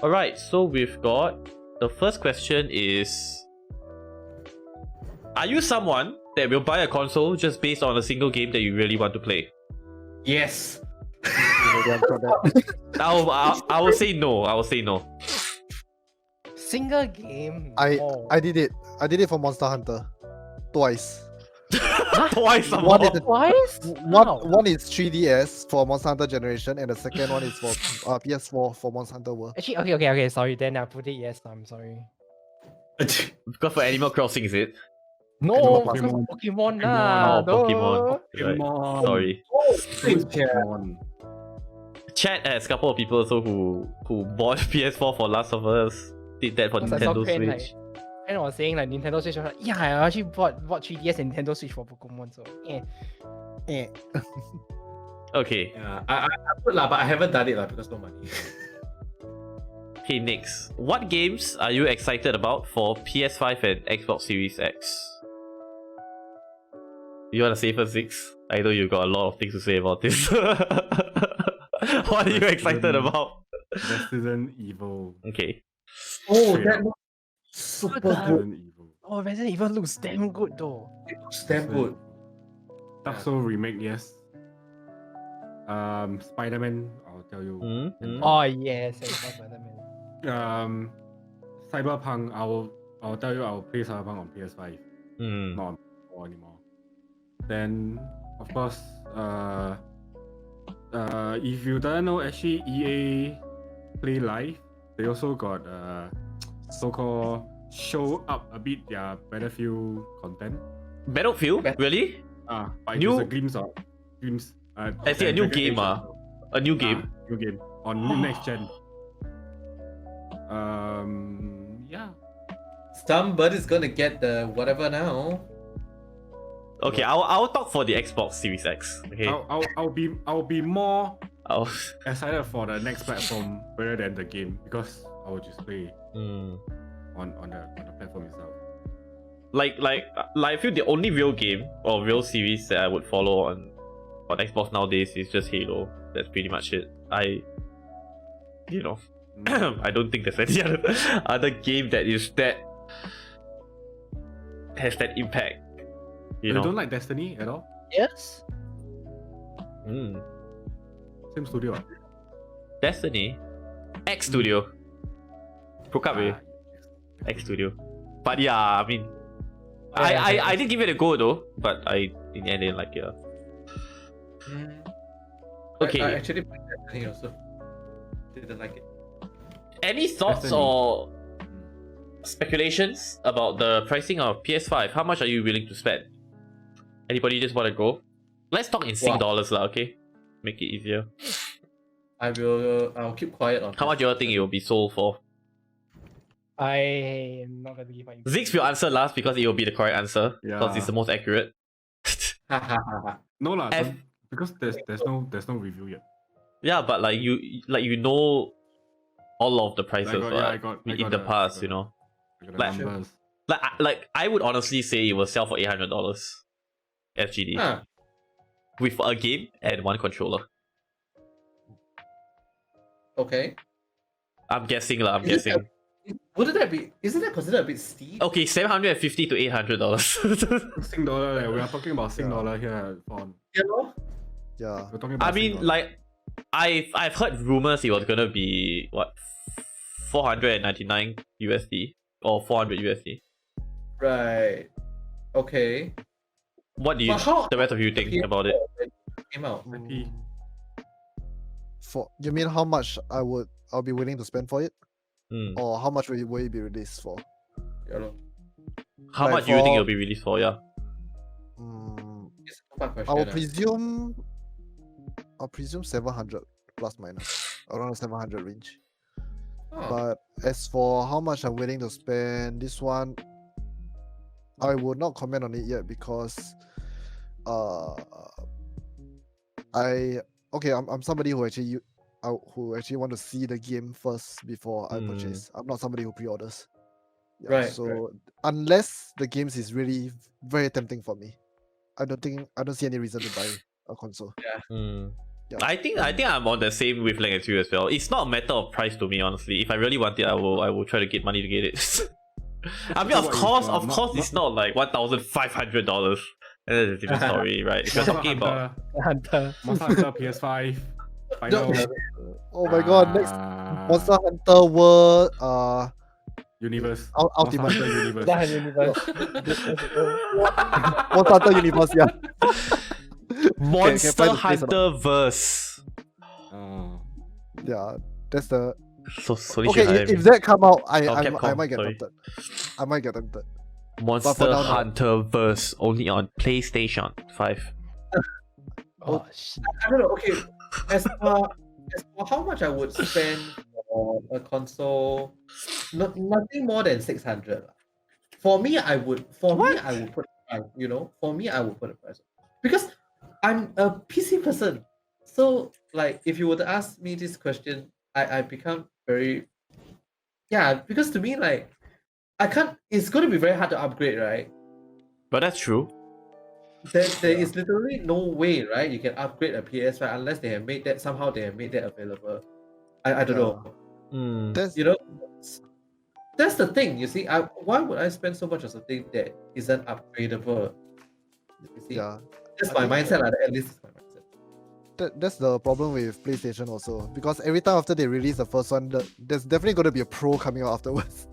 Alright, so we've got the first question is, are you someone that will buy a console just based on a single game that you really want to play? Yes. I will say no. I will say no. Single game. I did it. I did it for Monster Hunter. Twice. Twice some One more. is Twice? one is 3DS for Monster Hunter Generation, and the second one is for PS4 for Monster Hunter World. Actually, okay. Sorry, then I put it yes. I'm sorry. Because for Animal Crossing, is it? No, Pokemon. Pokemon Oh, lah. Pokemon. Right. Pokemon. Sorry. Pokemon. Chat has a couple of people also who bought PS4 for Last of Us. Did that for Because I saw Nintendo Ken, Switch. Ken was saying like Nintendo Switch. I was like, yeah, I actually bought 3DS and Nintendo Switch for Pokemon. So yeah. Okay. Yeah, I would lah, but I haven't done it lah because no money. Okay, next. What games are you excited about for PS5 and Xbox Series X? You wanna say first, Six? I know you got a lot of things to say about this. What are you excited about? Resident Evil. Okay. Oh, Straight that up. looks super Good. good. Resident Evil. Oh, Resident Evil looks damn good though. It looks damn good. Dark Souls remake, yes. Spider-Man, I'll tell you. Oh yes, Spider-Man. Cyberpunk, I'll tell you I'll play Cyberpunk on PS5, not on PS4 anymore. Then of course, if you don't know, actually EA Play Live, they also got so-called show up a bit their Battlefield content. Battlefield? Really? But New- it's a glimpse. I see a new Dragon game, Age a new game. New game on next gen. Yeah. Somebody's gonna get the whatever now. Okay, I'll talk for the Xbox Series X. Okay. I'll be more I'll- excited for the next platform rather than the game because I will just play Mm. on the platform itself. Like I feel the only real game or real series that I would follow on Xbox nowadays is just Halo. That's pretty much it. I don't think there's any other game that is that has that impact. You know. don't like Destiny at all? Yes. Mm. Same studio. Destiny, X Studio, broke up with Ah, X Studio. But yeah, I mean, I did give it a go though, but in the end didn't like it. Okay. I actually played Destiny also. Didn't like it. Any thoughts Destiny. or speculations about the pricing of PS5? How much are you willing to spend? Anybody just want to go? Let's talk in Sing dollars lah, okay? Make it easier. I'll keep quiet on. How much do you think it will be sold for? I am not gonna give my. Zix will answer last because it will be the correct answer because Yeah. it's the most accurate. No lah, F- because there's no review yet. Yeah, but like you know all of the prices I got in the past, you know. I got the Like- numbers. Like I would honestly say it will sell for $800 FGD with a game and one controller. Okay. I'm guessing lah. I'm Is it guessing. Wouldn't that be? Isn't that considered a bit steep? Okay, $750 to $800. Sing dollar, we are talking about Sing dollar here. You know? Yeah. We're talking about I Sing mean, dollar. like, I've heard rumors it was gonna be what 499 USD or 400 USD. Right. Okay. What do you, But how- the rest of you think about it? Came out. IP. For you mean how much I'll be willing to spend for it, Hmm. or how much will it be released for? You know, How Like much do you think for- it'll be released for? Yeah. it's a fun question. I will ah. presume 700 plus minus around the 700 range. Oh, But as for how much I'm willing to spend, this one I would not comment on it yet because I'm somebody who actually want to see the game first before I purchase. I'm not somebody who pre-orders. Yeah, Right, so unless the games is really very tempting for me, I don't see any reason to buy a console. Hmm. I think I'm on the same wavelength as you as well. It's not a matter of price to me, honestly. If I really want it, I will try to get money to get it. I mean, of course, it's not like $1,500. That's a different story, right? If you're talking about Hunter. Monster Hunter PS5 final Oh my god, next Monster Hunter World universe. Ultimate. Monster Hunter universe. That universe. Monster Hunter Universe, yeah. Monster find the place or Hunter verse. Yeah, that's the So okay. If that come out, I Capcom, might get sorry. tempted. I might get tempted. Monster now, no. Hunter verse only on PlayStation 5. Oh shit. I don't know. Okay, as for how much I would spend for a console, nothing more than 600. For me, I would. For me, I would put. You know, for me, I would put a price because I'm a PC person. So, like, if you were to ask me this question, I become very, yeah. Because to me, like, I can't. It's going to be very hard to upgrade, right? But that's true. There is literally no way, right? You can upgrade a PS5 unless they have made that somehow they have made that available. I don't know. That's You know, that's the thing. You see, why would I spend so much on something that isn't upgradable? You see, yeah. that's I my think- mindset. At least it's my mindset. That's the problem with PlayStation also, because every time after they release the first one, there's definitely going to be a Pro coming out afterwards.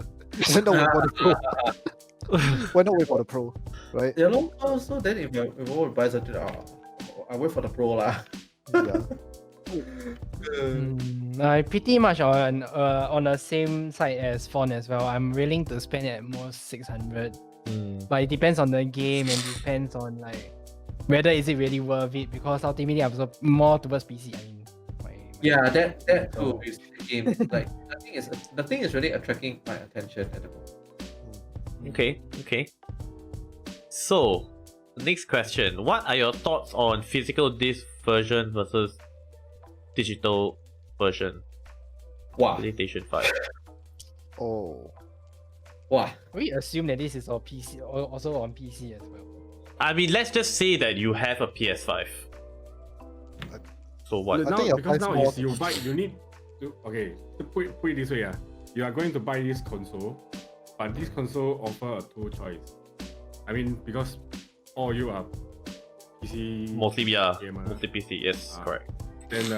Why not wait for the Pro? Why not wait for the Pro, right? Yeah, so then if I want to buy something, I wait for the Pro lah. Yeah. I pretty much on the same side as Fawn as well. I'm willing to spend at most 600, but it depends on the game and depends on like whether is it really worth it, because ultimately I'm also more towards PC. I mean, Yeah, that too is the game. Like nothing is really attracting my attention at the moment. Okay. So, next question. What are your thoughts on physical disc version versus digital version? Wow, PlayStation 5. Oh. wow. we assume that this is on PC, also on PC as well. I mean, let's just say that you have a PS5. So what? I think your because price now more- is you buy, you need to, okay, to put it this way, you are going to buy this console, but this console offer a two choice. I mean, because all you are PC Mostly, yeah. gamer, Mostly PC, yes, correct. then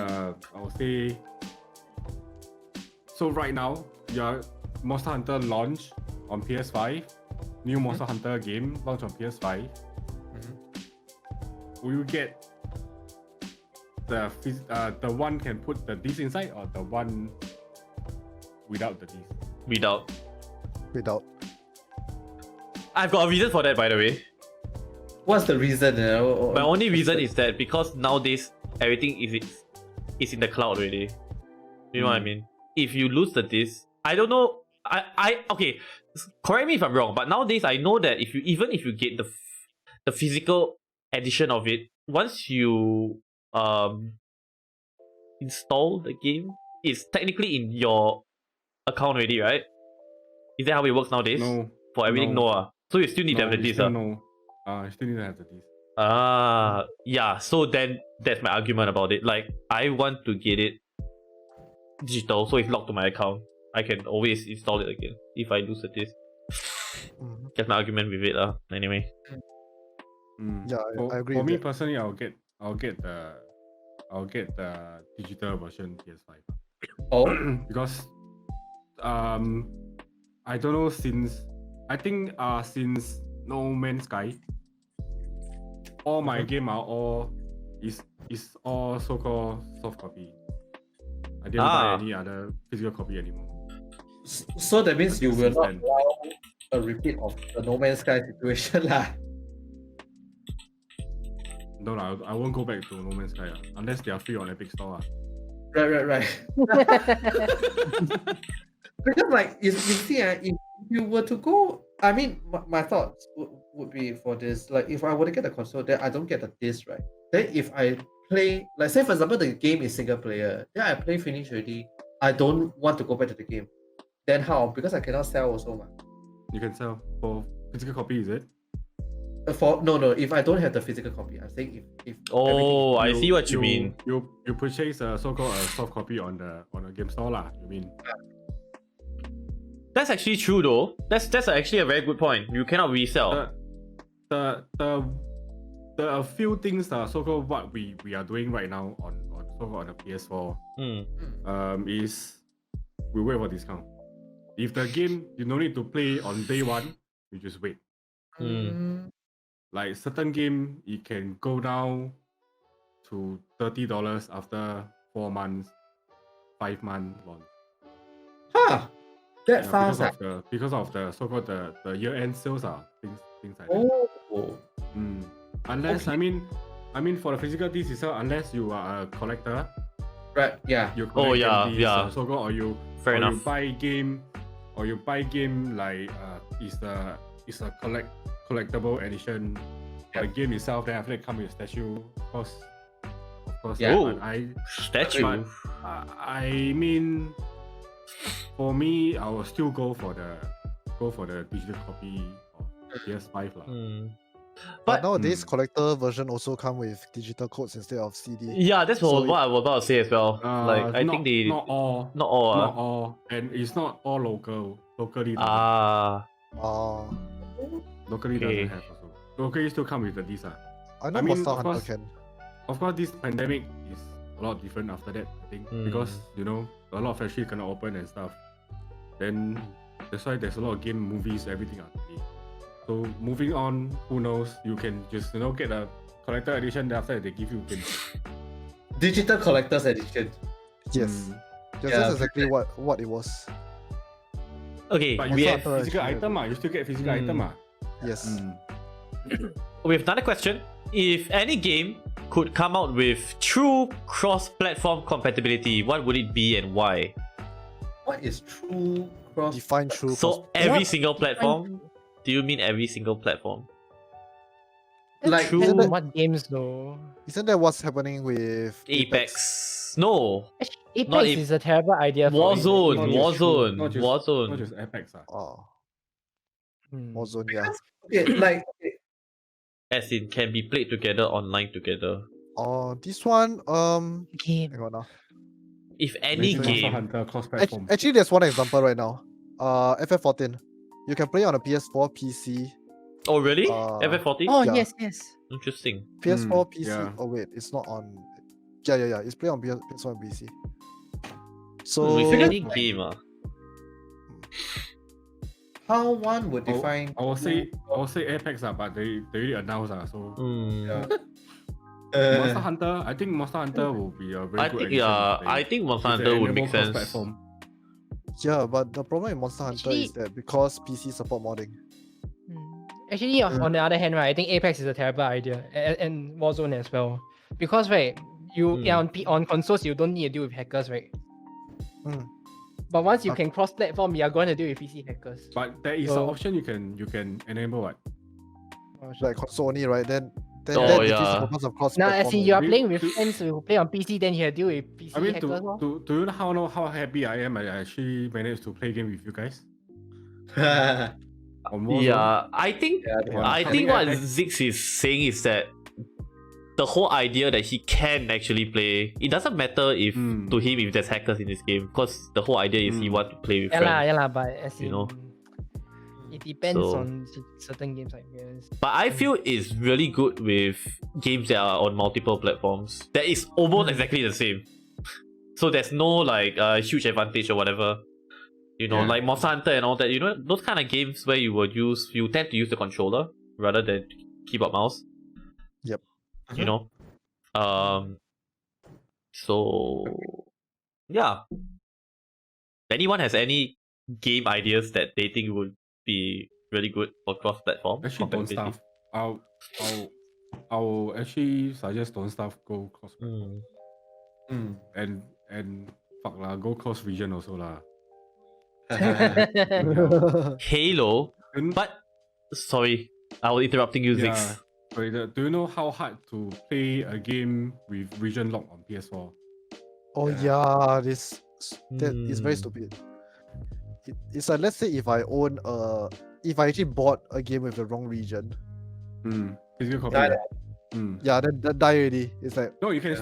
I'll say, so right now, your Monster Hunter launch on PS5, new Monster Hunter game launch on PS5, will you get the one can put the disc inside or the one without the disc? Without. Without. I've got a reason for that, by the way. What's the reason? My only reason is that because nowadays everything is in the cloud already. You know what I mean? If you lose the disc, I don't know. I okay. Correct me if I'm wrong, but nowadays I know that if you get the physical edition of it, once you install the game, it's technically in your account already, right? Is that how it works nowadays? No. For everything, no. So you still need to have the disc. No. You still need to have the disc. Yeah, so then that's my argument about it. Like, I want to get it digital, so it's locked to my account. I can always install it again if I lose the disc. That's my argument with it, anyway. Yeah, I agree For with me that. personally, I'll get the digital version PS5. Oh, Because I don't know, since No Man's Sky, all my game are all is all so-called soft copy. I didn't buy any other physical copy anymore. so that means you will not Then- allow a repeat of the No Man's Sky situation lah. No, I won't go back to No Man's Sky unless they are free on Epic Store. Right. Because like you see, if you were to go, I mean, my thoughts would be for this. Like, if I were to get a console, then I don't get the disc, right? Then if I play, like, say for example, the game is single player, then I play finish already. I don't want to go back to the game. Then how? Because I cannot sell also, ma. You can sell for physical copy, is it? If I don't have the physical copy, I'm saying if Oh, I You- see what you mean. You purchase a so-called a soft copy on the game store lah. You mean? That's actually true though. That's actually a very good point. You cannot resell. The few things that are so-called what we are doing right now on so-called on the PS4 is we wait for discount. If the game you don't need to play on day one, you just wait. Like certain game, it can go down to $30 after 4 months, 5 months launch. Huh. That Yeah, fast. because of the so-called the year-end sales things like that. Oh. Unless Okay. I mean for the physical disc itself, unless you are a collector, Right. Yeah. you Oh, collect yeah, discs, yeah. so-called, or you Fair enough. you buy game like is a collectible edition. Yeah. The game itself, then after it come with statue, of course. Yeah. Oh. But Statue. I mean, for me, I will still go for the digital copy of PS5 lah. But But nowadays, collector version also come with digital codes instead of CD. yeah, that's what, So what I was about to say as well. Like I think they not all, not all. not all, and it's not all locally. Locally okay. doesn't have also. Locally still come with the disc. I know I mean, Monster of Hunter course- can. Of course, this pandemic is a lot different after that, I think, because a lot of factories cannot open and stuff. Then that's why there's a lot of game, movies, everything are delayed. So moving on, who knows? You can just get a collector edition. Then after that, they give you games. Digital collector's edition. Yes. Yeah. That's exactly what it was. Okay, But you we get have physical actually item, you still get physical item. Yes. we have another question. If any game could come out with true cross-platform compatibility, what would it be and why? What is true cross? Define true. So every single platform? Do you mean every single platform? Like True. Depends on what games though. Isn't that what's happening with Apex. No. Apex Not is a terrible idea for Warzone. Not Apex. just true, Warzone. not just- Warzone. Not just Apex. Oh, Hmm. Warzone, yeah. Okay, like As in can be played together online together. Oh, this one, Game. hang on now. If any Monster game. Hunter cross-platform. Actually, there's one example right now. FF14. You can play on a PS4, PC, Oh really? Uh, FF40? Oh Yeah. yes. Interesting. PS4, PC. yeah. Oh wait, it's not on. Yeah. It's play on PS4 and PC. So If any game, how one would define. I will say Apex, but they already announced, so Yeah. Monster Hunter. I think Monster Hunter will be a very I good think addition to play. I think Monster If they Hunter would enable make sense. cross-platform. yeah, but the problem in Monster Hunter is that because PC support modding. Actually, on the other hand, right, I think Apex is a terrible idea, and Warzone as well, because right, on consoles you don't need to deal with hackers, right? Hmm. But once you can cross-platform, you are going to deal with PC hackers. But there is an So- option you can enable what? Like console only, right? Then Oh, that defeats yeah. the purpose of cross Now, as in you are Do- playing with do- friends who play on PC, then you deal with PC I mean, hackers. lor. do you know how happy I am? I actually managed to play game with you guys on Warzone. Yeah, I think Yeah, I I think think what I- Zix is saying is that the whole idea that he can actually play, it doesn't matter if to him if there's hackers in this game, because the whole idea is he wants to play with friends. Yeah lah, but as You in, know. it depends So- on certain games, I guess. But I feel it's really good with games that are on multiple platforms. That is almost exactly the same. So there's no like huge advantage or whatever. You know, Yeah. like Monster Hunter and all that. You know, those kind of games where you tend to use the controller rather than keyboard mouse. Yep. You know, so yeah. Anyone has any game ideas that they think would be really good for cross-platform Actually, don't compatibility? stuff. I'll actually suggest don't stuff go cross and fuck lah, go cross region also lah. Halo, And- but sorry, I was interrupting you, yeah, Zix. sorry, do you know how hard to play a game with region lock on PS4? Oh yeah, that is very Hmm. stupid. It's like, let's say if I actually bought a game with the wrong region, Physical copy. Die Yeah. Yeah, that die already. It's like, No, you can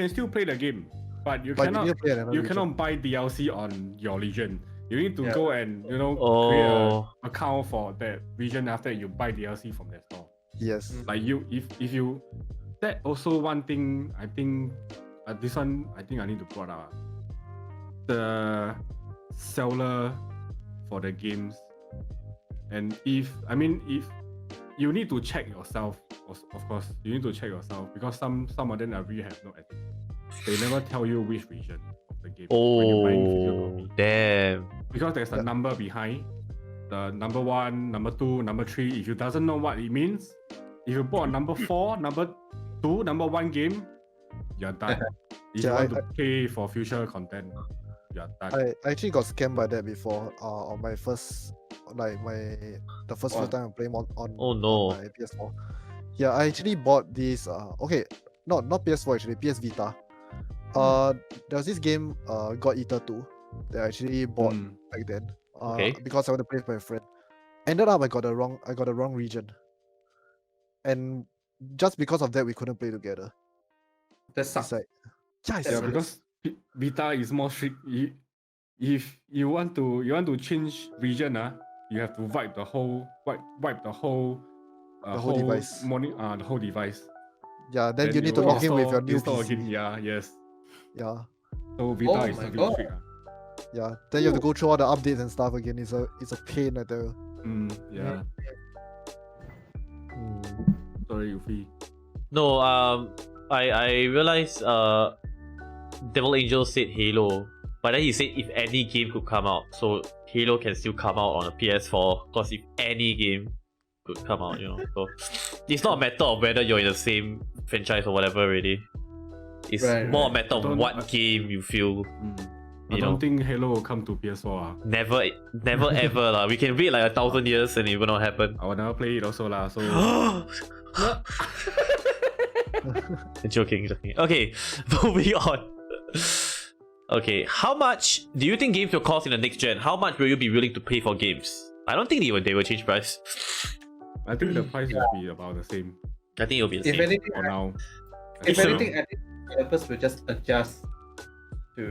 still play the game, but you but cannot you need to play another region. cannot buy DLC on your Legion. You need to Yeah. go and create Oh. a account for that region after you buy DLC from that store. Yes. Like if you that also one thing I think this one I think I need to put out the seller for the games, and if you need to check yourself, of course you need to check yourself because some of them are really have no ethics. They never tell you which region of the game when you're buying physical Oh, copy. damn. Because there's a number behind the number 1, number 2, number 3. If you doesn't know what it means, if you bought a number 4, number 2, number 1 game, you're done. If you Yeah, want to pay for future content, you're done. I actually got scammed by that before. On my first, the first few What? time I played on Oh no. my PS4. Yeah, I actually bought this. Okay, not PS4 actually, PS Vita. There was this game, God Eater 2, that I actually bought back then. Okay. Because I want to play with my friend. Ended up I got the wrong region, and just because of that we couldn't play together. That It's sucks. like, yeah, it's Yeah, really because Vita is more strict. If you want to change region, you have to wipe the whole device. The whole device. yeah. Then you need to log in with your new install PC. again. Yeah, yes. Yeah, So Vita Oh is my a bit God. strict. yeah. Then you have to go through all the updates and stuff again. It's a pain, I tell you. Yeah. Sorry, Ufi. No, I realized Devil Angel said Halo, but then he said if any game could come out, so Halo can still come out on a PS4, because if any game could come out, so it's not a matter of whether you're in the same franchise or whatever really. It's Right, more right. a matter of what game you feel. I don't think Halo will come to PS4. Never ever lah. We can wait like 1,000 years and it will not happen. I will never play it also lah. So Joking. Okay, moving on. Okay, how much do you think games will cost in the next gen? How much will you be willing to pay for games? I don't think they will change price. I think the price will be about the same I think it will be the If same. anything, for now. if So- anything, I think developers will just adjust to.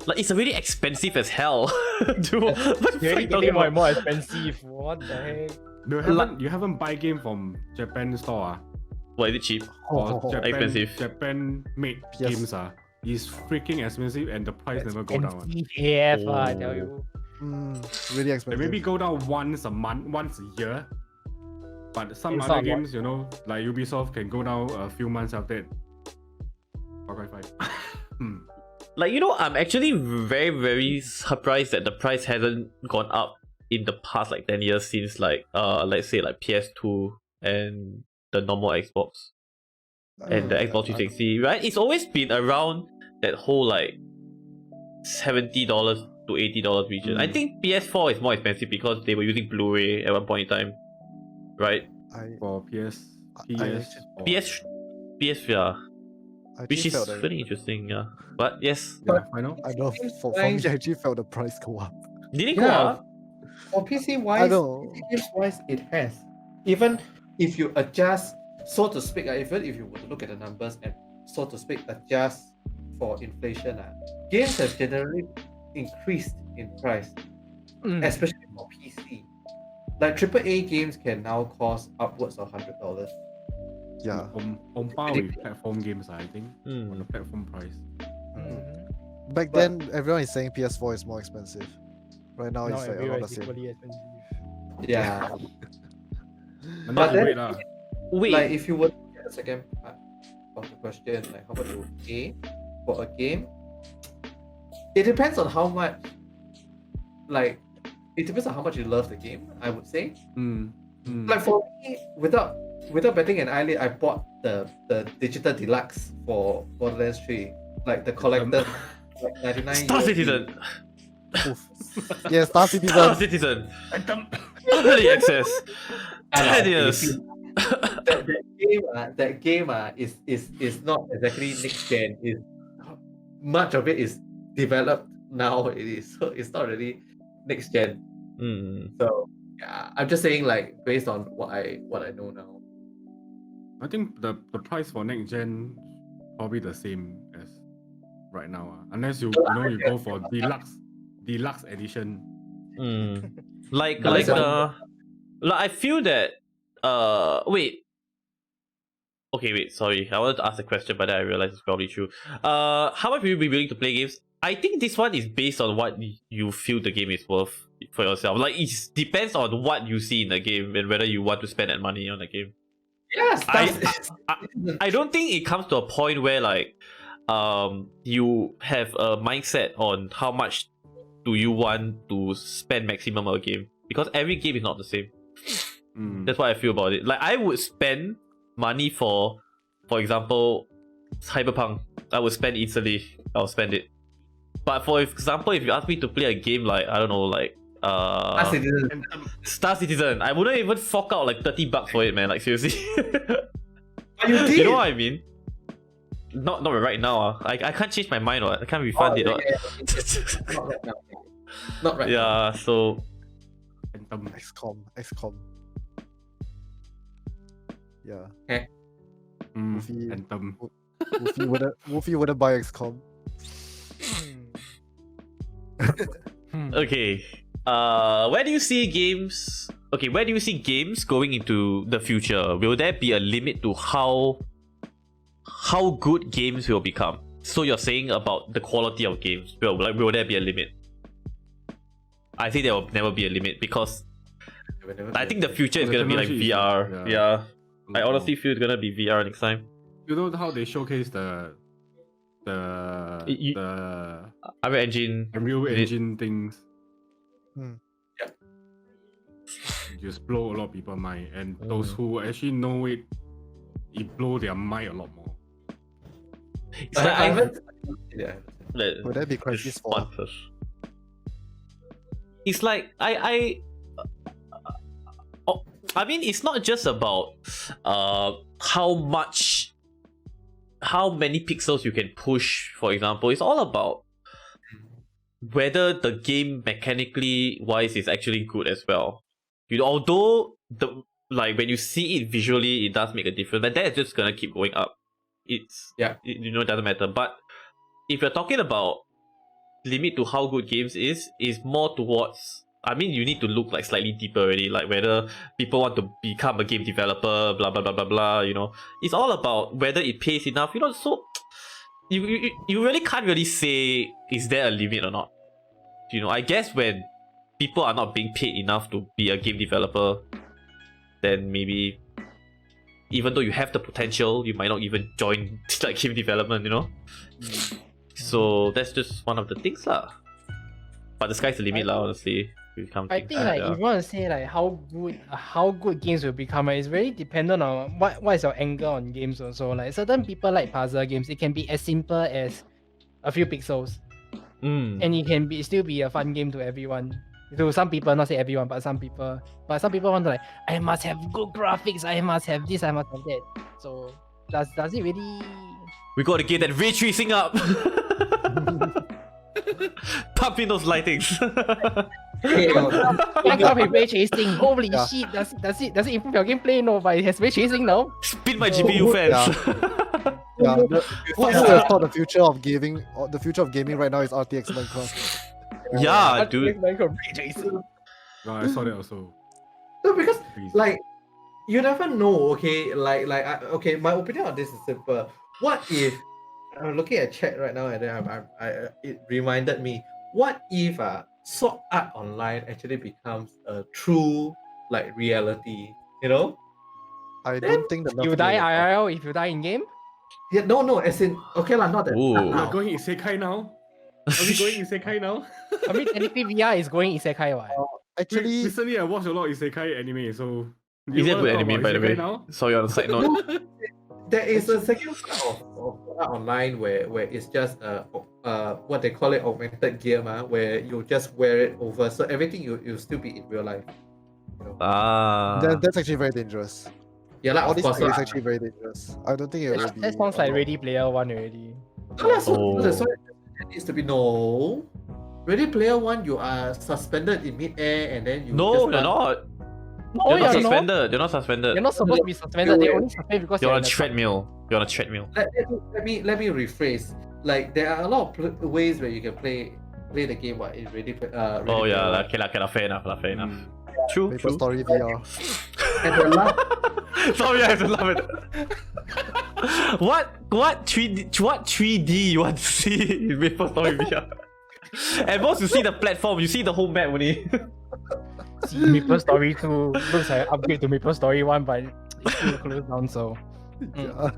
Like it's already expensive as hell. Dude, what the It's fuck really you talking getting more and about? more expensive. What the heck? You haven't buy game from Japan store What, is it cheap? or Oh, Japan expensive. made Yes. games is freaking expensive and the price never go down. Expensive AF, I tell Oh. you. really They expensive. maybe go down once a month, once a year. But some It's other not a lot. games, like Ubisoft can go down a few months after that. Far Cry 5. Like, I'm actually very, very surprised that the price hasn't gone up in the past like 10 years since like let's say like PS2 and the normal Xbox and the Xbox 360, right? It's always been around that whole like $70 to $80 region. I think PS4 is more expensive because they were using Blu-ray at one point in time, right? For PS, I PS, yeah, I which actually is felt that- really interesting, yeah. But yes, I know. I know for me, I actually felt the price go up. did it go Yeah. up? For PC I wise, know. games wise, it has. Even if you adjust, so to speak, even if you were to look at the numbers and so to speak adjust for inflation, games have generally increased in price, especially for PC. Like AAA games can now cost upwards of $100. Yeah. On par with platform games, I think, on the platform price. Back But- then, everyone is saying PS4 is more expensive. Right now, Now it's like everywhere around the is same. equally expensive. Yeah. And But then then- wait lah. Wait, Like if you were to get the second part of the question, like how much you would pay for a game, it depends on how much. Like, it depends on how much you love the game. I would say. Like for me, without betting an eyelid, I bought the digital deluxe for Borderlands 3, like the collector, like 99. Star Citizen. Oof. Yeah, Star Star Citizen. Citizen. Early access. 10 years. That game is not exactly next gen. Is much of it is developed now. It is, so it's not really next gen. So yeah, I'm just saying, like, based on what I know now. I think the price for next gen probably the same as right now, unless you you go for deluxe edition. Like Unless like I feel that wait. Okay, wait, sorry. I wanted to ask a question, but then I realized it's probably true. How much will you be willing to play games? I think this one is based on what you feel the game is worth for yourself. Like, it depends on what you see in the game and whether you want to spend that money on the game. yes, I don't think it comes to a point where like you have a mindset on how much do you want to spend maximum on a game, because every game is not the same. That's what I feel about it. Like, I would spend money for example, Cyberpunk. I would spend easily. I'll spend it. But for example, if you ask me to play a game like, I don't know, like Star Citizen, I wouldn't even fork out like $30 for it, man. Like, seriously. You know what I mean? Not right now. I can't change my mind. I can't refund it. Not right now. Not right now. Yeah. So XCOM. Yeah. Anthem. Wolfie wouldn't buy XCOM. okay. Where do you see games? Okay, where do you see games going into the future? Will there be a limit to how good games will become? So you're saying about the quality of games. Will there be a limit? I think there will never be a limit, because I think the future is gonna be like VR. Yeah. I honestly feel it's gonna be VR next time. You know how they showcase the Unreal Engine. Unreal Engine things. Yeah. Just blow a lot of people's mind, and those who actually know it blow their mind a lot more. It's like I haven't. Yeah. Would that be Crisis 4? It's like I mean, it's not just about how many pixels you can push, for example. It's all about whether the game mechanically wise is actually good as well. Although when you see it visually, it does make a difference, but that is just gonna keep going up. It doesn't matter. But if you're talking about limit to how good games is more towards, I mean, you need to look like slightly deeper already, like whether people want to become a game developer, blah blah blah blah blah. It's all about whether it pays enough. So you really can't really say is there a limit or not. I guess when people are not being paid enough to be a game developer, then maybe even though you have the potential, you might not even join like game development. So that's just one of the things lah. But the sky's the limit lah, honestly. I think like if you want to say like how good games will become, it's very dependent on what is your angle on games also. Like certain people like puzzle games, it can be as simple as a few pixels. And it can still be a fun game to everyone. To some people, not say everyone, but some people. But some people want to like, I must have good graphics, I must have this, I must have that. So does it really? We gotta get that ray tracing up. Pump in those lightings. Minecraft with ray tracing. Holy shit! Does it improve your gameplay? No, but it has ray tracing now. Spin my GPU fans. Who has thought the future of gaming? The future of gaming right now is RTX Minecraft. Yeah, dude. Minecraft ray tracing. No, I saw that also. No, because like you never know. Okay, okay. My opinion on this is simple. What if I'm looking at chat right now, and then it reminded me. What if Sword Art Online actually becomes a true like reality? I don't think that you die IRL if you die in game. Yeah, no. As in, okay lah, not that. We're going Isekai now. Are we going Isekai now? I mean, technically VR is going Isekai, what? Actually, recently I watched a lot of Isekai anime, so. Is that good anime, by the way? Now? Sorry, on the side note. There is a second part of Sword Art Online where it's just what they call it augmented gear, where you just wear it over, so everything you still be in real life. That's actually very dangerous. Yeah, like all of this course, is actually very dangerous. I don't think it will be. That sounds like Ready Player One already. So it needs to be Ready Player One, you are suspended in mid-air and then you. No, you're not. No, You're not you're not. suspended. You're not suspended. You're not supposed to be suspended. They only suspend because You're on a in the treadmill. You're on a treadmill. Let me rephrase. Like there are a lot of ways where you can play the game. What it really Oh really yeah, play okay, fair enough, fair enough. Mm. True, Maple true. Story VR. And the last, Sorry, I have to laugh at what 3D you want to see in Maple Story VR? At most you see the platform, you see the whole map only. See, Maple Story 2 looks like an upgrade to Maple Story 1, but it's still closed down, so. Yeah.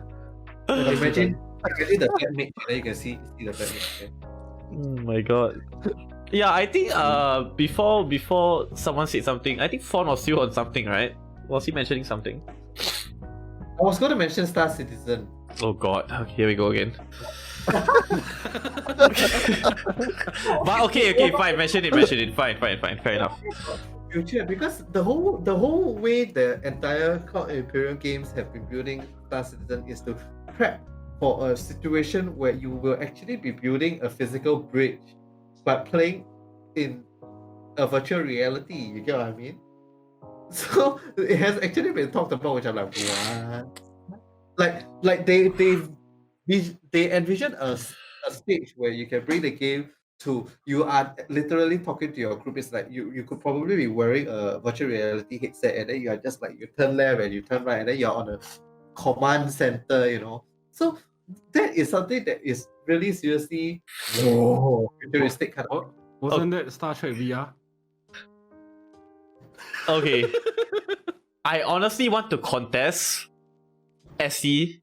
imagine the flat mate, then you can see the flat mate. Okay? Oh my god. Yeah, I think before someone said something, I think Fawn was still on something, right? Was he mentioning something? I was going to mention Star Citizen. Oh god, okay, here we go again. But okay, fine, mention it, fine, fair enough. Future, because the whole way the entire Cloud Imperium games have been building Star Citizen is to prep for a situation where you will actually be building a physical bridge, but playing in a virtual reality. You get what I mean? So it has actually been talked about, which I'm like, what? Like they envision a stage where you can bring the game to, you are literally talking to your group. It's like you could probably be wearing a virtual reality headset, and then you are just like, you turn left and you turn right, and then you're on a command center, you know. So that is something that is really seriously futuristic kind of. Wasn't that Star Trek VR? Okay. I honestly want to contest SE,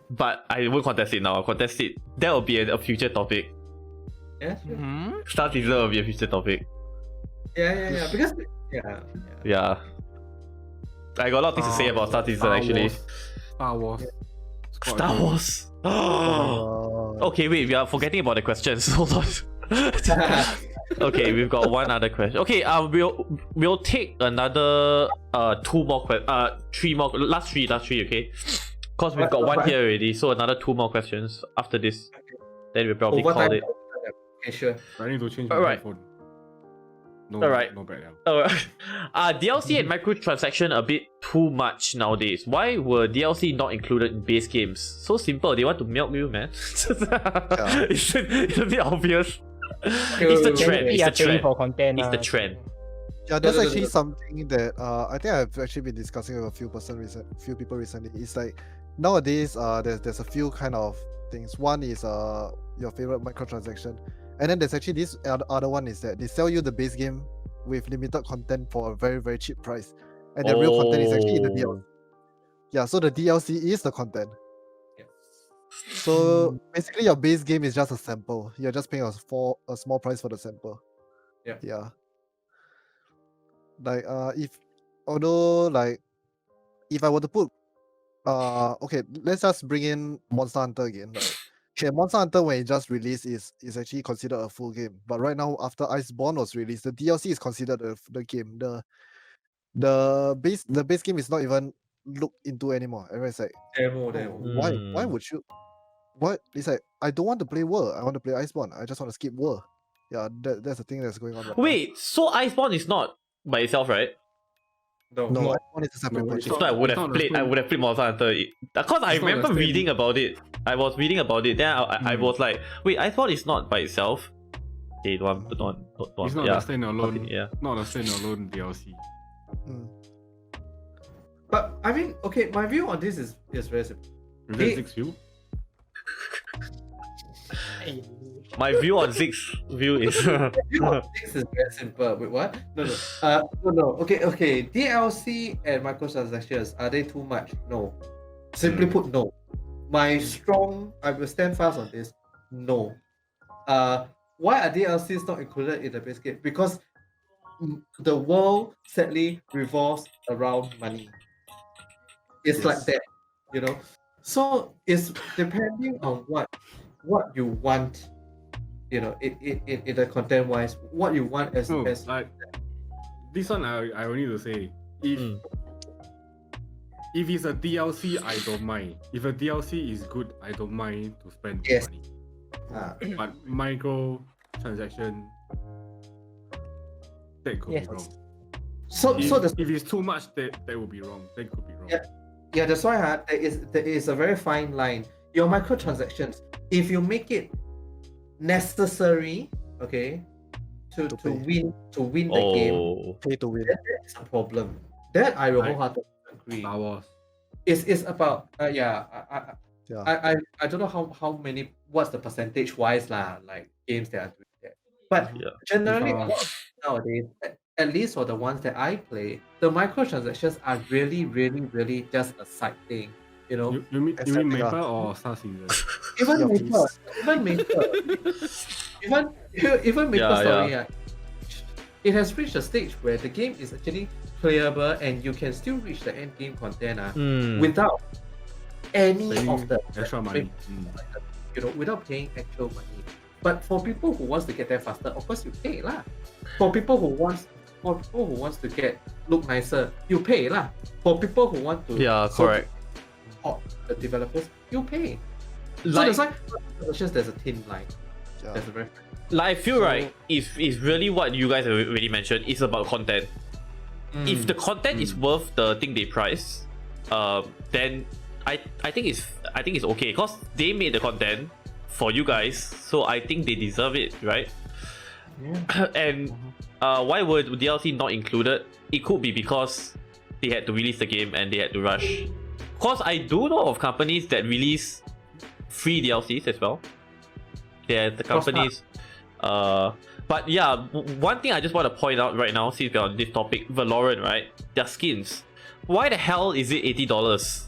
but I won't contest it now. I'll contest it. That will be a future topic. Yeah, sure. Mm-hmm. Star Citizen will be a future topic. Yeah. Because Yeah. I got a lot of things to say about Star Citizen actually. Star Wars. Star Wars. Uh, Okay, wait, we are forgetting about the questions. Hold on. Okay, we've got one other question. Okay, we'll take another three more, last three, okay? Cause we've got one here already, so another 2 more questions after this. Then we'll probably call it. Okay, sure. I need to change my Alright. phone. No, Alright. no bad. DLC and microtransaction a bit too much nowadays. Why were DLC not included in base games? So simple, they want to milk you, man. Isn't it obvious? It's the trend. It's the trend. For content, It's the trend. Yeah, that's no, actually no. something that I think I've actually been discussing with a few people recently. It's like nowadays there's a few kind of things. One is your favorite microtransaction, and then there's actually this other one is that they sell you the base game with limited content for a very, very cheap price, and the real content is actually in the DLC. Yeah, so the DLC is the content. Yeah. So basically your base game is just a sample. You're just paying a small price for the sample. Yeah. Yeah. Like if I were to put okay, let's just bring in Monster Hunter again. Right? Okay, Monster Hunter when it just released is actually considered a full game. But right now after Iceborne was released, the DLC is considered the game. The base game is not even looked into anymore. Everyone's like, Demo. why would you? What? It's like, I don't want to play World. I want to play Iceborne. I just want to skip World. Yeah, that's the thing that's going on right Wait, so Iceborne is not by itself, right? No. now. No, Iceborne is a separate No, project. If not, I would it's have not the played. I same. would have played Monster Hunter. Because I It's not the remember same. reading about it. I was reading about it. Then I was like, wait, Iceborne is not by itself. Okay, don't It's want. not Yeah. a standalone. Yeah. Not a standalone DLC. Mm. But I mean, okay, my view on this is very simple. Is Hey. that 6 view? My view on Zig's view is. View on this is very simple. Wait, what? No. Okay. DLC and microtransactions, are they too much? No. Simply put, no. I will stand fast on this. No. Why are DLCs not included in the base game? Because the world sadly revolves around money. It's Yes. like that, you know. So it's depending on what you want, you know, in the content wise, what you want as No, like this one I will need to say. If it's a DLC, I don't mind. If a DLC is good, I don't mind to spend Yes. money. Ah, But micro transaction, that could Yes. be wrong. So if it's too much, that would be wrong. That could be wrong. Yeah, that's why there is a very fine line. Your microtransactions, if you make it necessary, okay, to win the game, Pay to win. that is a problem. That I will Right. wholeheartedly agree. Star Wars. It's about Yeah. I don't know how many, what's the percentage wise lah, like games that are doing that. But Yeah. generally If, nowadays, at least for the ones that I play, the microtransactions are really, really, really just a side thing. You know, you mean Exactly, Maple or Star Citizen? even Yeah, Maple, even Maple Yeah, Story, it has reached a stage where the game is actually playable and you can still reach the end game content without any Paying of the extra money. you know, without paying actual money. But for people who wants to get there faster, of course you pay lah. For people who wants to get look nicer, you pay lah. For people who want to Correct. support the developers, you pay. Like, so that's just there's a thin line. Yeah. There's a very I feel right. If it's really what you guys have already mentioned, it's about content. If the content is worth the thing they price, then I think it's okay because they made the content for you guys, so I think they deserve it, right? And why were DLC not included? It could be because they had to release the game and they had to rush. Cause I do know of companies that release free DLCs as well. Yeah, the companies. But yeah, one thing I just want to point out right now, since we're on this topic, Valorant, right? Their skins. Why the hell is it $80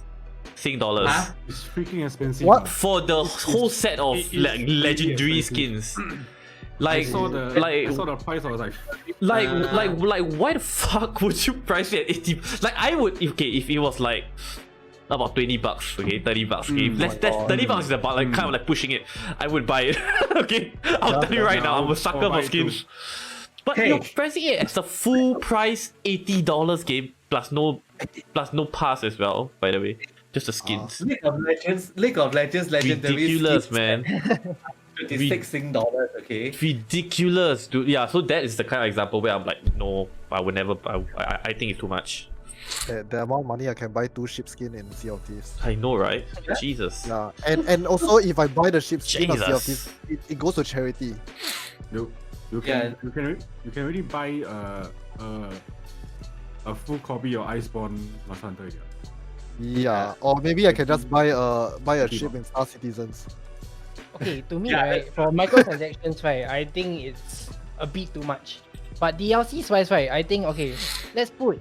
Sing dollars? It's freaking expensive. What? For the whole set of It is like really legendary expensive. skins. I Like, saw the price. I was like, like, why the fuck would you price it at 80? Like, I would, okay, if it was like about $20, okay, $30, okay, that's $30 is about like kind of like pushing it. I would buy it. Okay, I'll tell you right now, I'm a sucker I'll buy for it too. skins. But Hey. you're pricing it as the full price $80 game plus no pass as well. By the way, just the skins. League of Legends legendary Ridiculous, skins, man. 26 Sing dollars, okay? Ridiculous, dude. Yeah, so that is the kind of example where I'm like, no, I would never. I think it's too much. The amount of money I can buy 2 ship skin in Sea of Thieves. I know, right? Yeah. Jesus. Yeah, and also if I buy the ship skin of Sea of Jesus. Thieves, it goes to charity. you can really buy a full copy of Iceborne Last Hunter. Yeah, or maybe I can just buy a ship in Star Citizens. Okay, to me, Yeah. right, for microtransactions, right, I think it's a bit too much. But DLCs wise, right, I think, okay, let's put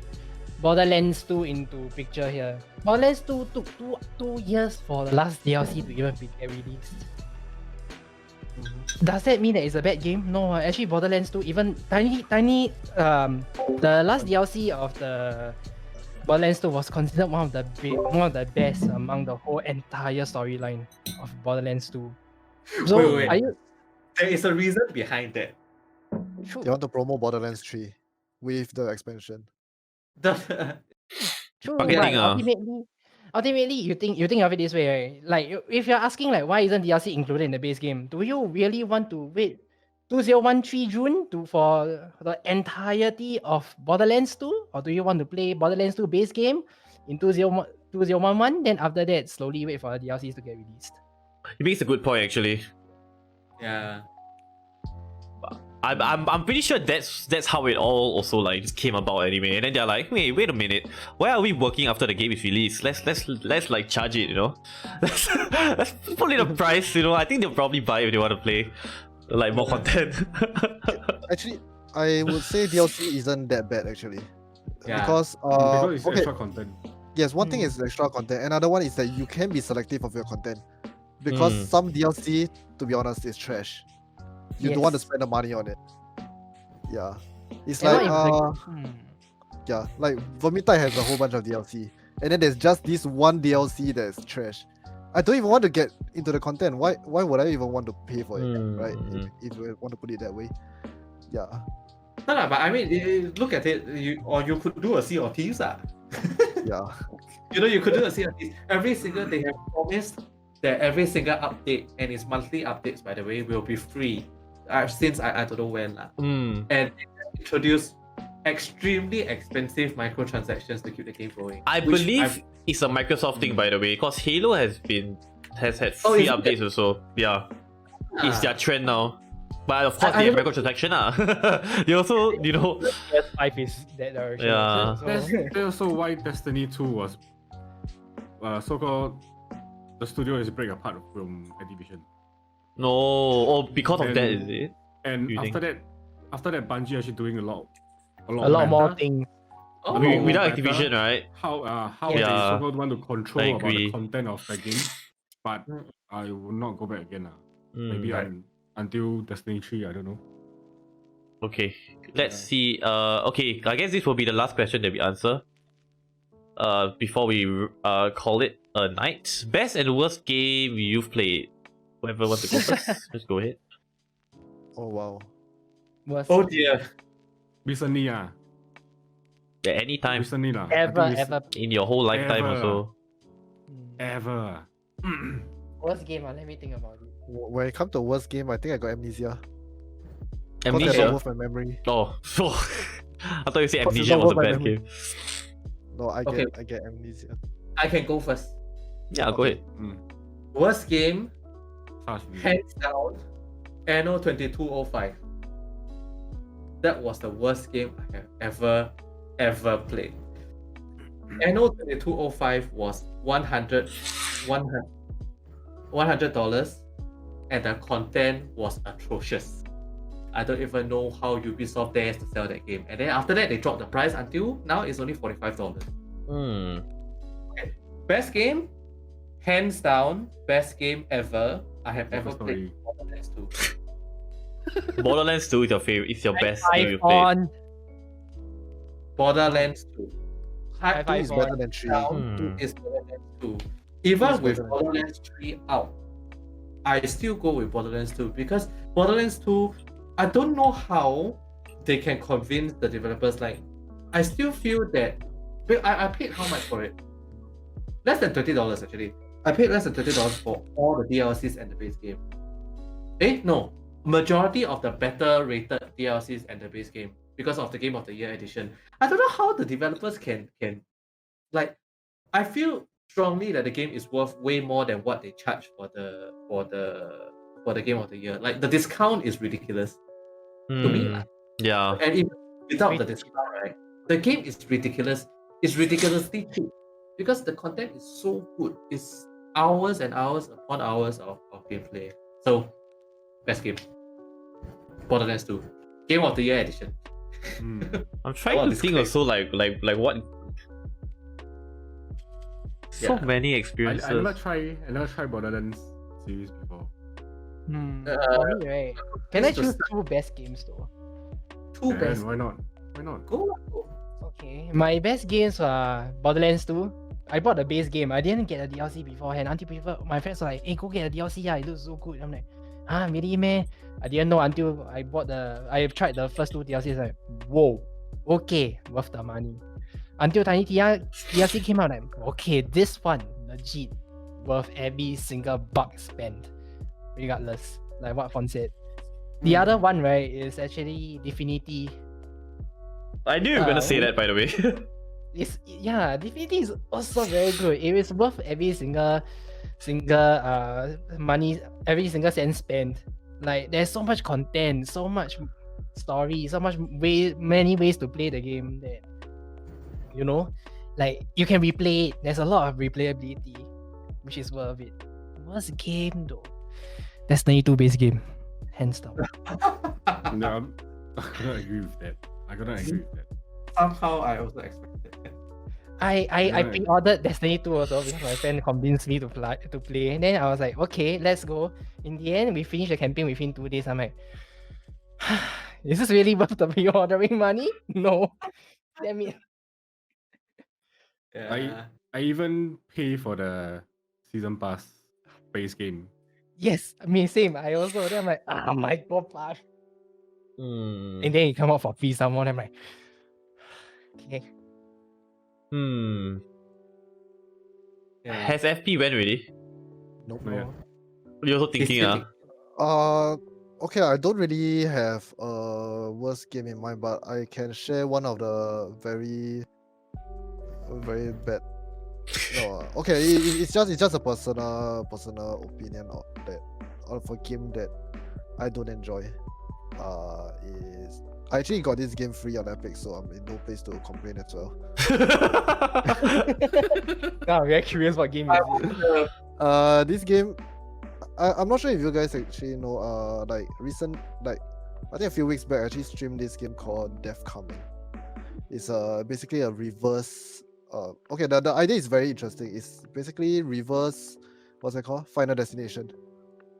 Borderlands 2 into picture here. Borderlands 2 took two years for the last DLC to even get released. Does that mean that it's a bad game? No, actually Borderlands 2, even tiny the last DLC of the Borderlands 2 was considered one of the best among the whole entire storyline of Borderlands 2. So Wait. are you There is a reason behind that. true? They want to promote Borderlands 3 with the expansion. True, Marketing, but ultimately, you think of it this way, right? Like, if you're asking, like, why isn't DLC included in the base game? Do you really want to wait 2013 June for the entirety of Borderlands 2, or do you want to play Borderlands 2 base game in 2011? Then after that, slowly wait for the DLCs to get released. He makes a good point actually. Yeah. I'm pretty sure that's how it all also like just came about anyway. And then they're like, wait a minute, why are we working after the game is released? Let's like charge it, you know. Let's put it a price, you know. I think they'll probably buy it if they want to play like more content. Actually, I would say DLC isn't that bad actually. Yeah. Because because it's okay, extra content. yes, one thing is extra content. Another one is that you can be selective of your content. Because some DLC, to be honest, is trash. You don't want to Yes. spend the money on it. Yeah. It's And like not yeah, like Vermintide has a whole bunch of DLC. And then there's just this one DLC that's trash. I don't even want to get into the content. Why would I even want to pay for it? Right? If you want to put it that way. Yeah. No, but I mean, look at it, you could do a Sea of Thieves. Yeah. You know, you could do a Sea of Thieves. Every single, they have promised that every single update, and its monthly updates, by the way, will be free. Since I don't know when. And they introduce extremely expensive microtransactions to keep the game going. I which believe it's a Microsoft thing, by the way, because Halo has had Oh, free is it? updates also. Yeah, it's their trend now. But of course, I they have don't- microtransaction. They also, PS5 is that direction. Yeah. So, That's also why Destiny 2 was so-called the studio is break apart from Activision. no, oh, because of that, And- is it? And You after think? that, Bungie actually doing a lot a lot more better. things. Oh, lot more Without better. Activision, right? How Yeah. they so-called want to I control about agree. the content of the game, but Mm. I will not go back again. Mm, Maybe Right. until Destiny 3, I don't know. Okay, let's see. Okay, I guess this will be the last question that we answer. Before we call it a night. Best and worst game you've played. Whoever wants to go first, just go ahead. Oh wow. Was oh dear. Recently, At any time recently lah. ever in your whole lifetime, Ever. also. Ever. worst game? Let me think about it. When it comes to worst game, I think I got Amnesia. Because I Amnesia. don't worth my memory. Oh, so I thought you said Because it's Amnesia not was a worth my bad memory. game. No, I Okay. get Amnesia. I can go first. Yeah, go ahead. Worst game, Touch me. hands down, Anno 2205. That was the worst game I have ever played. Anno 2205 was $100, and the content was atrocious. I don't even know how Ubisoft dares to sell that game. And then after that, they dropped the price until now it's only $45. Hmm. Best game, hands down, best game ever I have ever Story. played. Borderlands 2. Borderlands 2 is your favorite. It's your best game you played. On Borderlands 2. Hard High to It's five put better than 3. down Hmm. is Borderlands 2. Even It's with better than Borderlands 3 out, I still go with Borderlands 2 because Borderlands 2, I don't know how they can convince the developers. Like, I still feel that I paid how much for it? Less than $20 actually. I paid less than $20 for all the DLCs and the base game. No. Majority of the better rated DLCs and the base game because of the Game of the Year edition. I don't know how the developers can like. I feel strongly that the game is worth way more than what they charge for the Game of the Year. Like the discount is ridiculous to me. Hmm. Yeah. And even without the discount, right? The game is ridiculous. It's ridiculously cheap because the content is so good. It's hours and hours upon hours of gameplay. So, best game. Borderlands 2. Game of the Year edition. I'm trying Oh, to this think claim. also like what. So Yeah. many I experiences. never try Borderlands series before. For me, right? Can I just to choose start- 2 best games though? Two And best. why not? Why not? Go. Okay, my best games are Borderlands 2. I bought the base game. I didn't get the DLC beforehand. Until my friends were like, "Hey, go get the DLC. Yeah, it looks so good." I'm like, "Huh, really, man?" I didn't know until I tried the first 2 DLCs. Like, whoa, okay, worth the money. Until Tiny DLC came out, like, okay, this one legit worth every single buck spent, regardless. Like what Fon said. The other one, right, is actually Divinity. I knew you were gonna say that, by the way. Divinity is also very good. It is worth every single money, every single cent spent. Like there's so much content, so much story, so much many ways to play the game that like you can replay it. There's a lot of replayability, which is worth it. Worst game though, Destiny 2 base game, hands down. No, I couldn't agree with that. Somehow I also expected that. I Right. pre-ordered Destiny 2 also because my friend convinced me to play. And then I was like, okay, let's go. In the end, we finished the campaign within 2 days. I'm like, is this really worth the pre-ordering money? No. Damn it. Yeah. I even pay for the season pass base game. Yes, I mean same. I also then I'm like, my god, fuck. Hmm. And then it come out for free someone. I'm like, okay. Hmm. Yeah. Has FP went already? Nope. No, yeah. You're also He's thinking, still Okay, I don't really have a worst game in mind, but I can share one of the very bad. No, okay, it's just a personal opinion of a game that I don't enjoy. Is I actually got this game free on Epic, so I'm in no place to complain as well. Yeah, I'm very curious what game is it. This game, I'm not sure if you guys actually know. Like I think a few weeks back, I actually streamed this game called Death Coming. It's basically a reverse. Okay, the idea is very interesting. It's basically reverse. What's it called? Final Destination,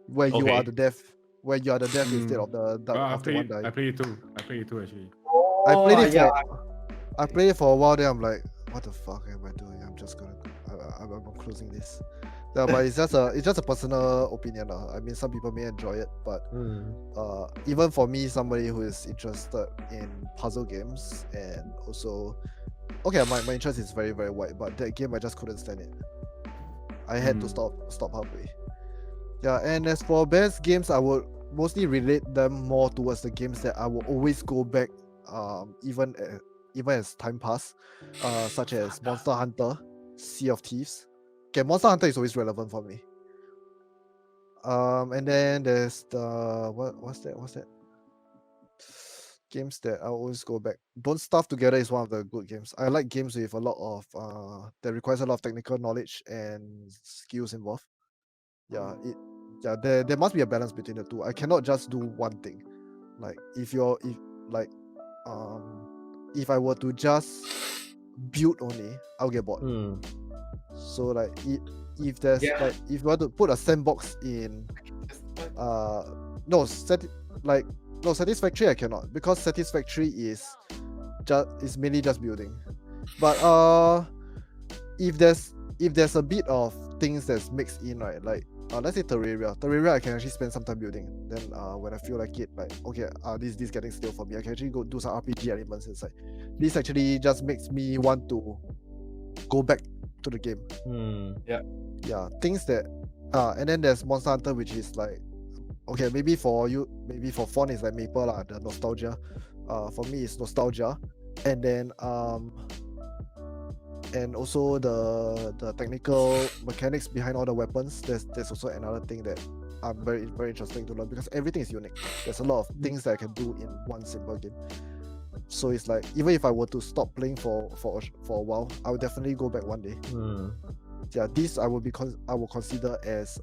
where you are Okay. the death. Where you are the death instead of the I of the one played dying. I played it too. I played it too actually. I played it yeah. I played it for a while. Then I'm like, what the fuck am I doing? I'm just gonna. I'm closing this. Yeah, but it's just a personal opinion. I mean, some people may enjoy it, but even for me, somebody who is interested in puzzle games and also, okay, my interest is very very wide, but that game I just couldn't stand it. I had to stop halfway. Yeah, and as for best games, I would mostly relate them more towards the games that I will always go back, even as time pass, such as Monster Hunter, Sea of Thieves. Okay, Monster Hunter is always relevant for me. And then there's the what's that? Games that I always go back. Don't Starve Together is one of the good games. I like games with a lot of that requires a lot of technical knowledge and skills involved. Yeah, there must be a balance between the two. I cannot just do one thing. Like if I were to just build only, I'll get bored. So like if there's like if you want to put a sandbox in Satisfactory I cannot, because Satisfactory is mainly just building. But if there's a bit of things that's mixed in, right, like let's say Terraria I can actually spend some time building. Then when I feel like it, like okay, this is getting stale for me, I can actually go do some RPG elements inside. This actually just makes me want to go back to the game. Yeah, things that and then there's Monster Hunter, which is like, okay, maybe for Fawn it's like Maple lah, the nostalgia. For me it's nostalgia, and then and also the technical mechanics behind all the weapons. There's also another thing that I'm very very interesting to learn, because everything is unique. There's a lot of things that I can do in one simple game. So it's like, even if I were to stop playing for a while, I would definitely go back one day. Yeah, this I will consider as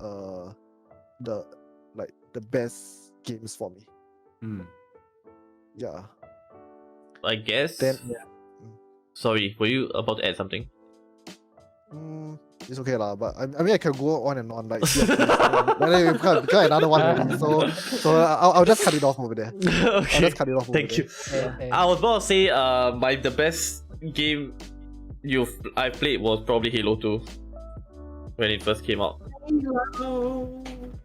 the best games for me. Yeah. I guess. Then Sorry, were you about to add something? It's okay lah, but I mean I can go on and on like. But anyway, we can't another one already, so I'll just cut it off over there. Okay. I'll just cut it off over Thank there. you. I was about to say the best game I played was probably Halo 2 when it first came out.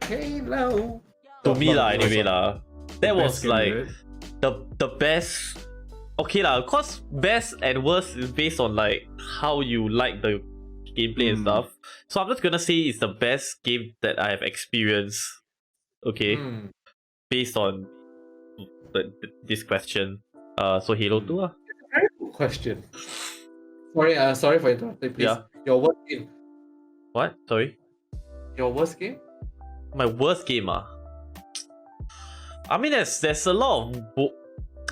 Halo. To me lah, anyway lah. That The was best game, like is it? the best. Okay lah, cause best and worst is based on like how you like the gameplay and stuff. So I'm just gonna say it's the best game that I have experienced. Okay, based on this question. So Halo 2 ah. Very good question. Sorry for interrupting. Please. Yeah. Your worst game. What? Sorry. Your worst game? My worst game ah. I mean, there's a lot of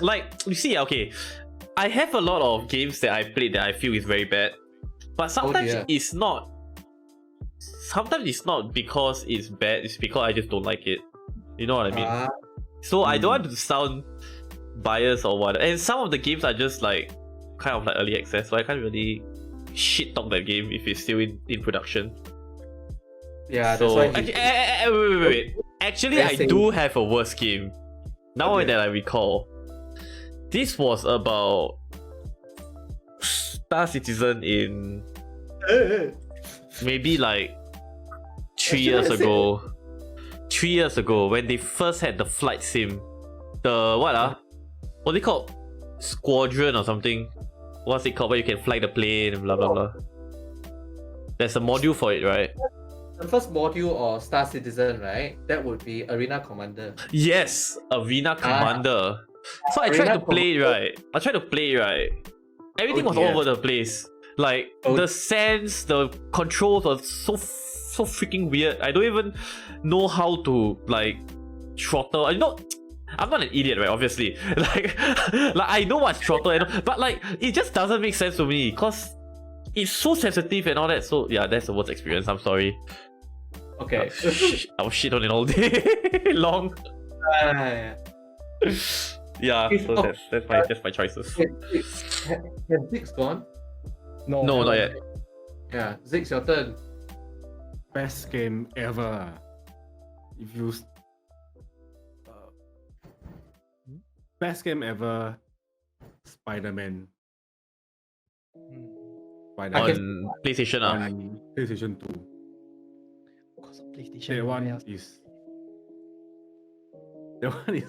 like, you see, okay, I have a lot of games that I played that I feel is very bad, but sometimes it's not. Sometimes it's not because it's bad. It's because I just don't like it. You know what I mean? So I don't want to sound biased or what. And some of the games are just like kind of like early access, so I can't really shit talk that game if it's still in production. Yeah. So that's why wait. Actually, I do have a worst game. Now that I recall, this was about Star Citizen in maybe like 3 years ago. 3 years ago, when they first had the flight sim, the what's it called? Squadron or something. What's it called? Where you can fly the plane and blah blah blah. There's a module for it, right? the first module or Star Citizen, right? That would be Arena Commander. Yes, Arena Commander. So I tried Arena to play it, right. I tried to play it, right. Everything Oh was all dear. over the place. Like Oh. the sense, the controls were so freaking weird. I don't even know how to like throttle. You know, I'm not an idiot, right? Obviously, like I know what's throttle, but like it just doesn't make sense to me because it's so sensitive and all that. So yeah, that's the worst experience. I'm sorry. Okay. I'll shit on it all day long. Yeah. Yeah, If- so oh, that's my choices. Has Zig's gone? No, No, not yet. Yeah, Zig's your turn. Best game ever. If you best game ever, Spider-Man. On PlayStation, on PlayStation 2. Because of PlayStation. That one else. is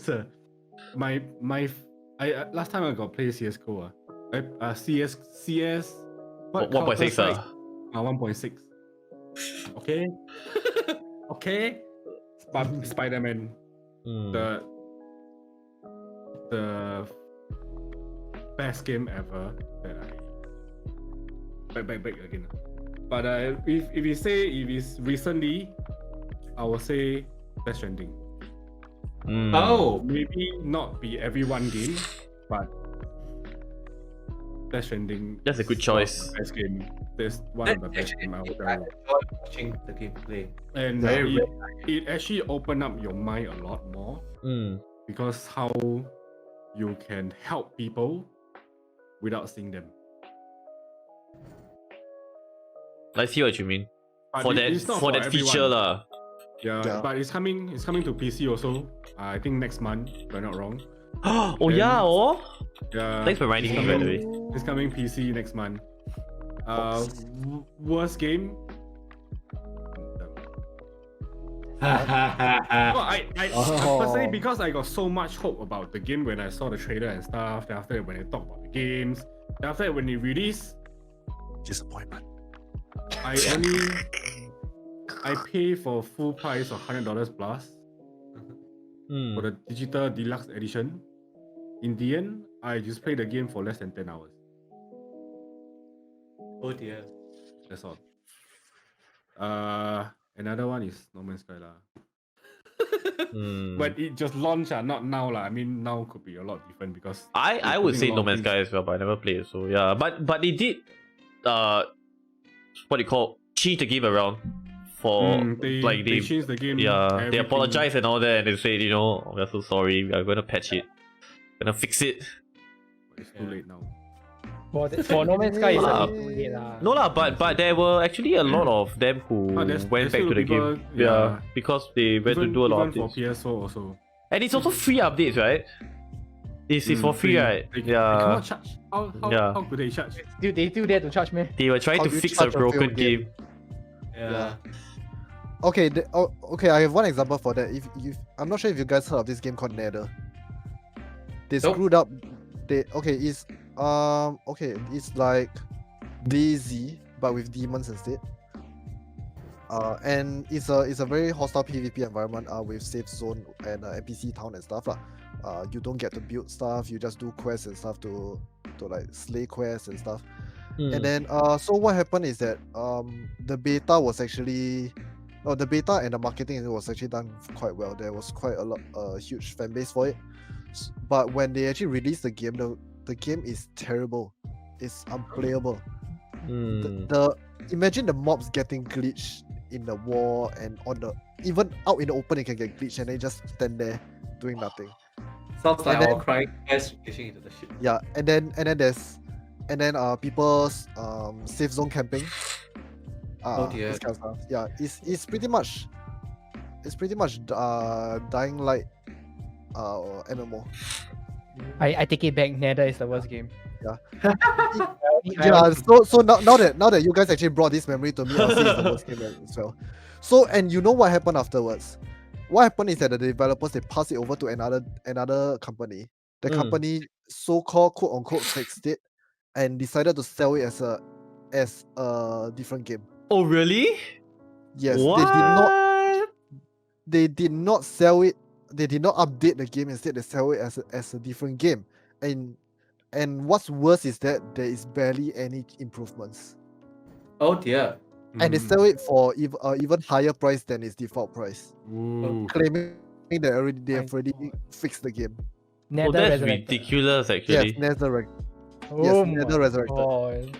a my I last time I got play CS:GO. CS what 1.6 1.6. Okay. Okay. Spider-Man. Mm. The best game ever that I back again. But if you say if it's recently, I will say Death Stranding. Mm. Oh, Maybe not be every one game, but Death Stranding. That's a good is one of choice. the best game. That's one of the best game I would I ever. enjoyed watching the gameplay. And Very it actually opened up your mind a lot more Mm. because how you can help people without seeing them. I see what you mean. But For it's not that feature everyone. lah. Yeah, but it's coming to PC also. I think next month, if I'm not wrong. Oh Then- yeah, oh. Yeah. Thanks for reminding me, by the way. It's coming PC next month. Worst game. Well, I personally, because I got so much hope about the game when I saw the trailer and stuff. Then after that, when I talk about the games, then after that, when it released, Disappointment. I pay for full price of $100 plus for the digital deluxe edition. In the end, I just played the game for less than 10 hours. Oh dear. That's all. Another one is No Man's Sky lah. Mm. But it just launched, not now lah. I mean, now could be a lot different because I would say No Man's Sky as well, but I never played it, so yeah. But they did what do you call cheat the game around for they changed the game. yeah, they everything. apologized and all that, and they said, you know, we're so sorry, we are going to patch it, gonna fix it. It's too late now. For No Man's Sky, it's a Ah, bit too late lah. No lah, but there were actually a lot of them who there's went back still to the people, game. yeah. Because they went to do a lot of even things. for PSO also. And it's also free updates, right? It's for free, right? They Yeah. cannot charge. How could they charge? They still there to charge me. They were trying How to do you fix a charge a broken failed game? game. Yeah. Okay, okay. I have one example for that. If I'm not sure if you guys heard of this game called Nether. They Nope. screwed up. It's it's like DayZ but with demons instead. And it's a very hostile PvP environment. With safe zone and NPC town and stuff lah. You don't get to build stuff. You just do quests and stuff to like slay quests and stuff. And then so what happened is that the beta was actually the beta and the marketing was actually done quite well. There was quite a huge fan base for it. But when they actually released the game, the game is terrible. It's unplayable. The imagine the mobs getting glitched in the wall and even out in the open it can get glitched and they just stand there doing nothing. Sounds like And then- our crying guys crashing into the ship. Yeah, and then there's people's safe zone camping. Oh dear. This kind of stuff. Yeah, it's pretty much Dying Light MMO. I take it back. Nether is the worst game. Yeah, so now that you guys actually brought this memory to me, I'll say it's the worst game as well. So, and you know what happened afterwards? What happened is that the developers, they passed it over to another company. The company so-called quote unquote fixed it and decided to sell it as a different game. Oh really? Yes, What? they did not sell it. They did not update the game. Instead, they sell it as a different game. And what's worse is that there is barely any improvements. Oh dear. And they sell it for even higher price than its default price, Ooh. claiming that they have My already God. fixed the game. Oh, Nether that's Resurrected. ridiculous, Yes, actually. Oh Nether my Resurrected. God.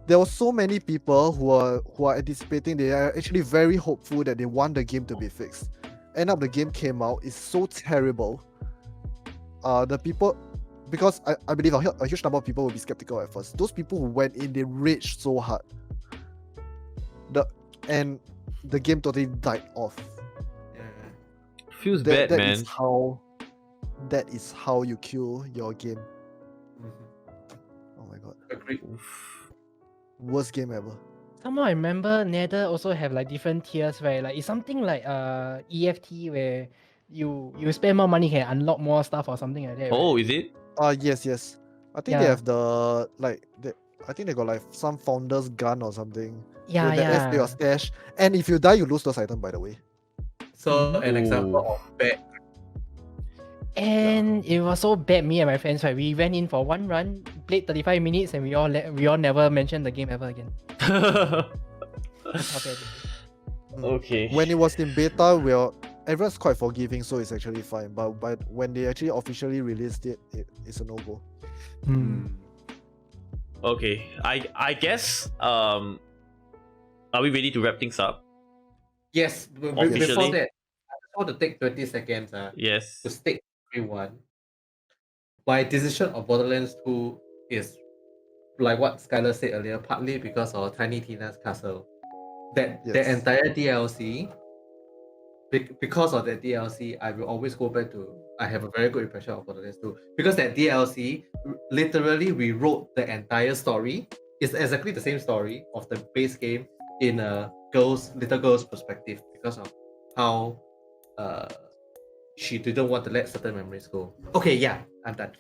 There were so many people who are anticipating. They are actually very hopeful that they want the game to be fixed. End up the game came out. It's so terrible. The people, because I believe a huge number of people will be skeptical at first. Those people who went in, they raged so hard. And the game totally died off. Yeah. Feels bad, That man. is how you kill your game. Mhm. Oh my god. Agreed. Oof. Worst game ever. Somehow I remember Nether also have like different tiers where like it's something like EFT where you spend more money can unlock more stuff or something like that. Oh, right? is it? Yes. I think they Yeah. have I think they got like some founder's gun or something. Yeah, That adds to your yeah. stash. And if you die, you lose those items, by the way. So an example Ooh. of bad. And it was so bad. Me and my friends, right? We went in for one run, played 35 minutes, and we all never mentioned the game ever again. That's how bad it is. Okay. When it was in beta, everyone's quite forgiving, so it's actually fine. But when they actually officially released it's a no-go. Okay. I guess are we ready to wrap things up? Yes, before Officially? that, I just want to take 20 seconds Yes. to state everyone. My decision of Borderlands 2 is like what Skylar said earlier, partly because of Tiny Tina's Castle. The Yes. entire DLC, because of that DLC, I will always go back to. I have a very good impression of Borderlands 2 because that DLC literally rewrote the entire story. It's exactly the same story of the base game in a little girl's perspective because of how she didn't want to let certain memories go. Okay, yeah, I'm done.